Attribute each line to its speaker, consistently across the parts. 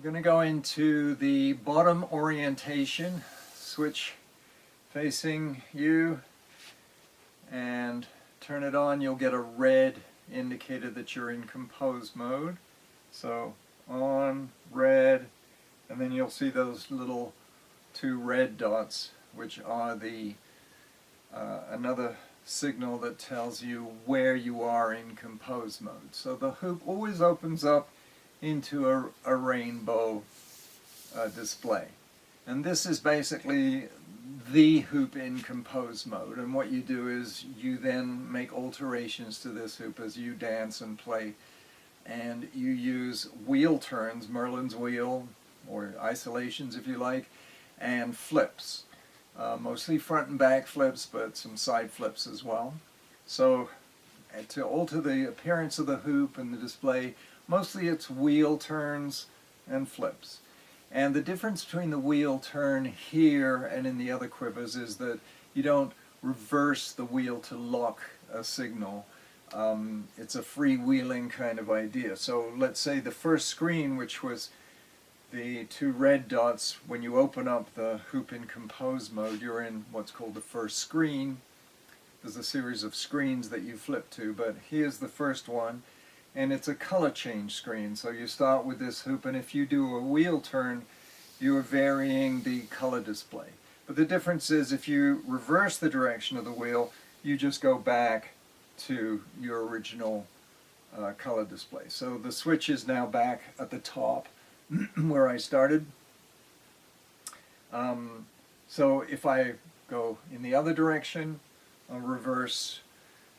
Speaker 1: We're going to go into the bottom orientation, switch facing you, and turn it on. You'll get a red indicator that you're in compose mode. So on, red, and then you'll see those little two red dots, which are the another signal that tells you where you are in compose mode. So the hoop always opens up into a rainbow display. And this is basically the hoop in compose mode. And what you do is you then make alterations to this hoop as you dance and play. And you use wheel turns, Merlin's wheel, or isolations if you like, and flips. Mostly front and back flips, but some side flips as well. So to alter the appearance of the hoop and the display, mostly it's wheel turns and flips. And the difference between the wheel turn here and in the other quivers is that you don't reverse the wheel to lock a signal. It's a freewheeling kind of idea. So let's say the first screen, which was the two red dots, when you open up the hoop in compose mode, you're in what's called the first screen. There's a series of screens that you flip to, but here's the first one, and it's a color change screen. So you start with this hoop, and if you do a wheel turn, you are varying the color display. But the difference is if you reverse the direction of the wheel, you just go back to your original color display. So the switch is now back at the top where I started. So if I go in the other direction, I'll reverse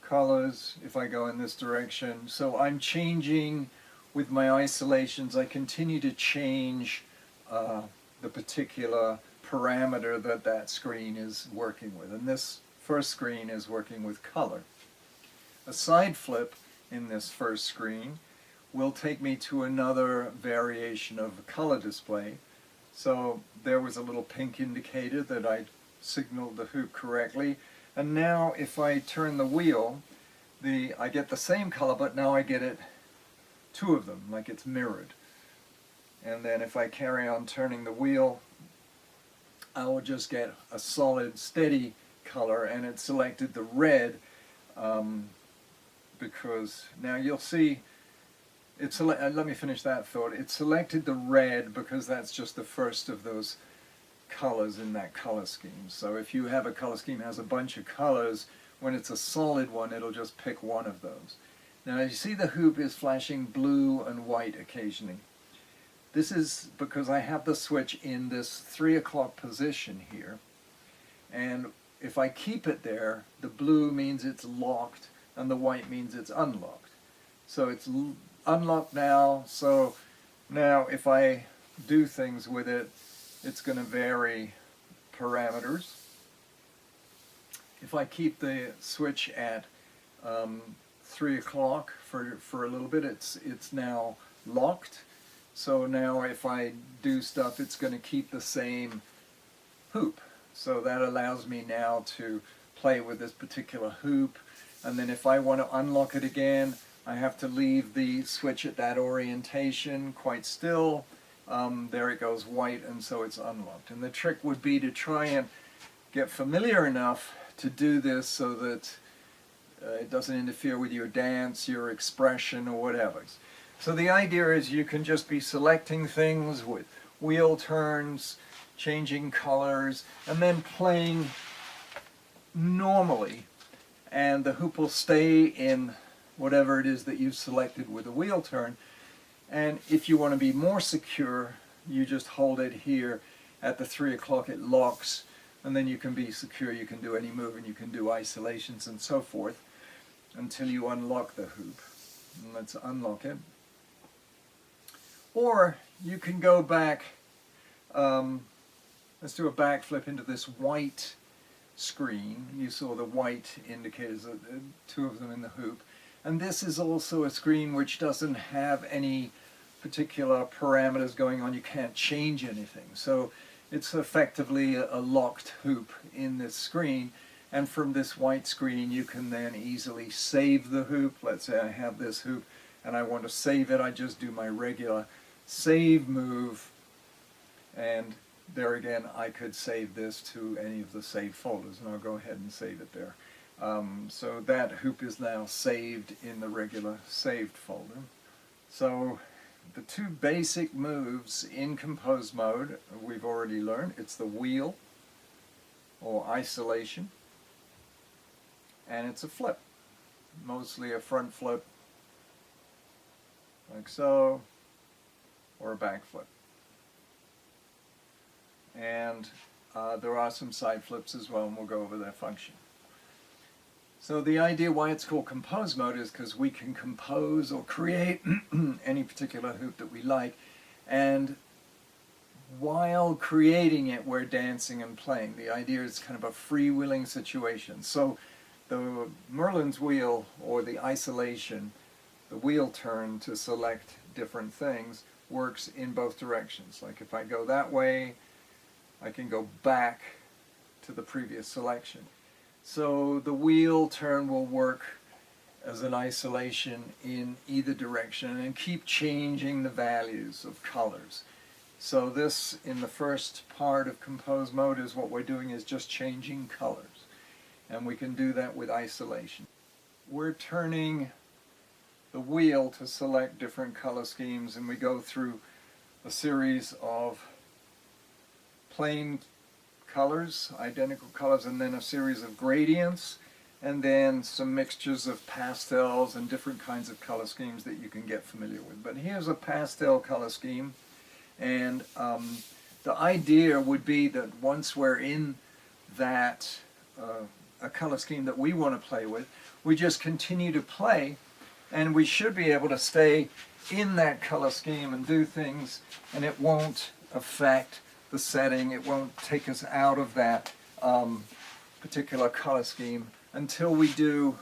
Speaker 1: colors. If I go in this direction, so I'm changing with my isolations. I continue to change the particular parameter that screen is working with, and this first screen is working with color. A side flip in this first screen will take me to another variation of a color display. So there was a little pink indicator that I signaled the hoop correctly, and now if I turn the wheel, I get the same color, but now I get it two of them, like it's mirrored. And then if I carry on turning the wheel, I will just get a solid, steady color, and it selected the red because now you'll see let me finish that thought. It selected the red because that's just the first of those colors in that color scheme. So if you have a color scheme that has a bunch of colors, when it's a solid one, it'll just pick one of those. Now you see the hoop is flashing blue and white occasionally. This is because I have the switch in this 3 o'clock position here. And if I keep it there, the blue means it's locked and the white means it's unlocked. So it's unlocked now, so now if I do things with it, it's going to vary parameters. If I keep the switch at 3 o'clock for a little bit, it's now locked. So now if I do stuff, it's going to keep the same hoop. So that allows me now to play with this particular hoop. And then if I want to unlock it again, I have to leave the switch at that orientation quite still. There it goes white, and so it's unlocked. And the trick would be to try and get familiar enough to do this so that it doesn't interfere with your dance, your expression, or whatever. So the idea is you can just be selecting things with wheel turns, changing colors, and then playing normally, and the hoop will stay in whatever it is that you've selected with a wheel turn. And if you want to be more secure, you just hold it here at the 3 o'clock, it locks, and then you can be secure. You can do any move, and you can do isolations and so forth until you unlock the hoop. And let's unlock it. Or you can go back, let's do a backflip into this white screen. You saw the white indicators, two of them in the hoop. And this is also a screen which doesn't have any particular parameters going on. You can't change anything. So it's effectively a locked hoop in this screen. And from this white screen, you can then easily save the hoop. Let's say I have this hoop and I want to save it. I just do my regular save move, and there again I could save this to any of the saved folders, and I'll go ahead and save it there. So that hoop is now saved in the regular saved folder. So the two basic moves in compose mode we've already learned. It's the wheel or isolation, and it's a flip, mostly a front flip like so, or a back flip. And there are some side flips as well, and we'll go over their function. So the idea why it's called compose mode is because we can compose or create any particular hoop that we like, and while creating it we're dancing and playing. The idea is kind of a freewheeling situation. So the Merlin's wheel, or the isolation, the wheel turn to select different things, works in both directions. Like if I go that way, I can go back to the previous selection. So the wheel turn will work as an isolation in either direction and keep changing the values of colors. So this, in the first part of compose mode, is what we're doing is just changing colors. And we can do that with isolation. We're turning the wheel to select different color schemes, and we go through a series of plain colors, identical colors, and then a series of gradients, and then some mixtures of pastels and different kinds of color schemes that you can get familiar with. But here's a pastel color scheme, and the idea would be that once we're in that a color scheme that we want to play with, we just continue to play, and we should be able to stay in that color scheme and do things, and it won't affect the setting. It won't take us out of that particular color scheme until we do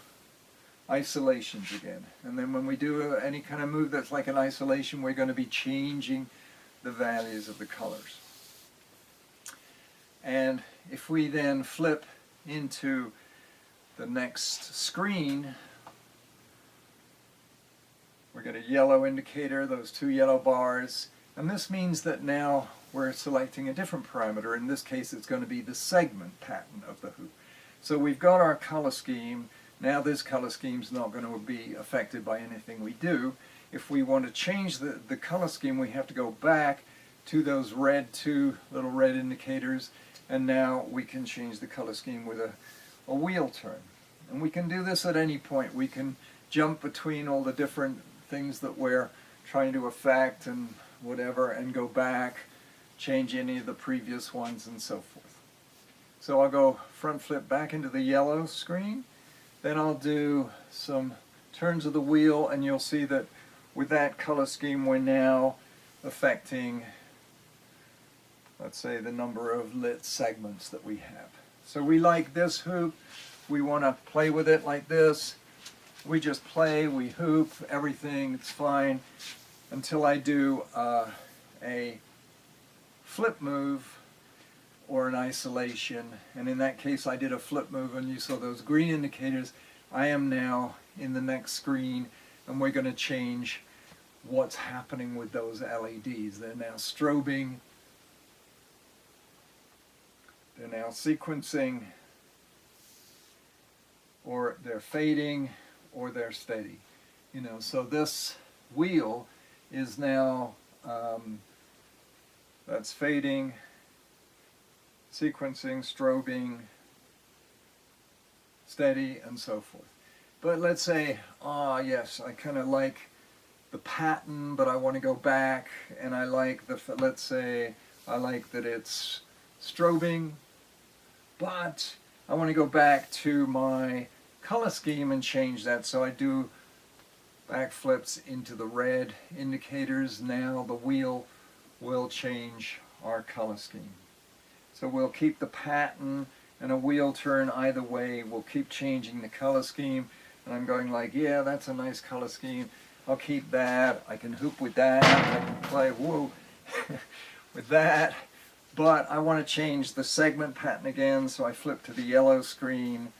Speaker 1: isolations again. And then when we do any kind of move that's like an isolation, we're going to be changing the values of the colors. And if we then flip into the next screen, we get a yellow indicator, those two yellow bars, and this means that now we're selecting a different parameter. In this case it's going to be the segment pattern of the hoop. So we've got our color scheme. Now this color scheme is not going to be affected by anything we do. If we want to change the color scheme, we have to go back to those two little red indicators, and now we can change the color scheme with a wheel turn. And we can do this at any point. We can jump between all the different things that we're trying to affect and whatever, and go back, change any of the previous ones, and so forth. So I'll go front flip back into the yellow screen, then I'll do some turns of the wheel, and you'll see that with that color scheme we're now affecting, let's say, the number of lit segments that we have. So we like this hoop, we want to play with it like this, we just play, we hoop, everything, it's fine, until I do a flip move or an isolation. And in that case I did a flip move, and you saw those green indicators. I am now in the next screen, and we're going to change what's happening with those LEDs. They're now strobing, they're now sequencing, or they're fading, or they're steady. You know, so this wheel is now that's fading, sequencing, strobing, steady, and so forth. But let's say, yes, I kind of like the pattern, but I want to go back, and I like let's say I like that it's strobing, but I want to go back to my color scheme and change that. So I do back flips into the red indicators. Now the wheel will change our color scheme. So we'll keep the pattern and a wheel turn either way. We'll keep changing the color scheme, and I'm going like, yeah, that's a nice color scheme, I'll keep that. I can hoop with that, I can play with that, but I want to change the segment pattern again, so I flip to the yellow screen.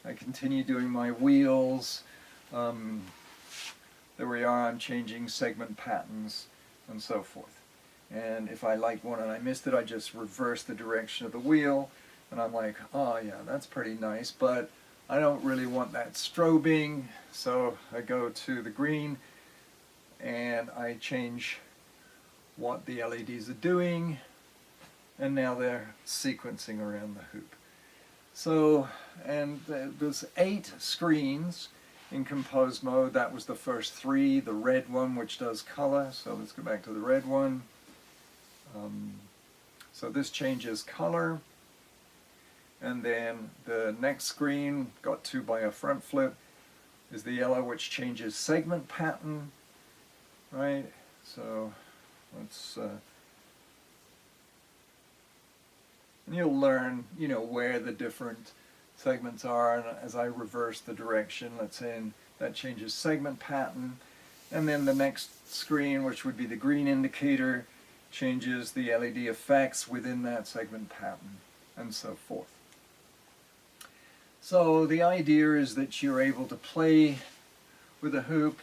Speaker 1: I continue doing my wheels. There we are, I'm changing segment patterns. and so forth. And if I like one and I missed it, I just reverse the direction of the wheel, and I'm like, oh yeah, that's pretty nice, but I don't really want that strobing, so I go to the green and I change what the LEDs are doing, and now they're sequencing around the hoop. So, and there's 8 screens in compose mode. That was the first 3, the red one which does color, so let's go back to the red one. So this changes color, and then the next screen, got to by a front flip, is the yellow, which changes segment pattern, right? So let's and you'll learn, you know, where the different segments are, and as I reverse the direction, let's say, and that changes segment pattern. And then the next screen, which would be the green indicator, changes the LED effects within that segment pattern, and so forth. So the idea is that you're able to play with a hoop,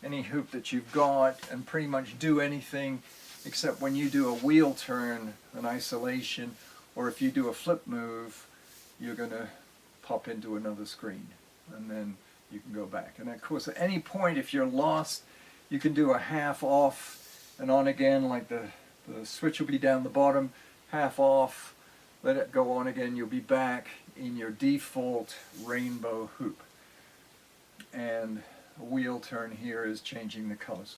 Speaker 1: any hoop that you've got, and pretty much do anything except when you do a wheel turn, an isolation, or if you do a flip move, you're going to pop into another screen, and then you can go back. And of course, at any point, if you're lost, you can do a half off and on again, like the switch will be down the bottom, half off, let it go on again, you'll be back in your default rainbow hoop. And a wheel turn here is changing the colors.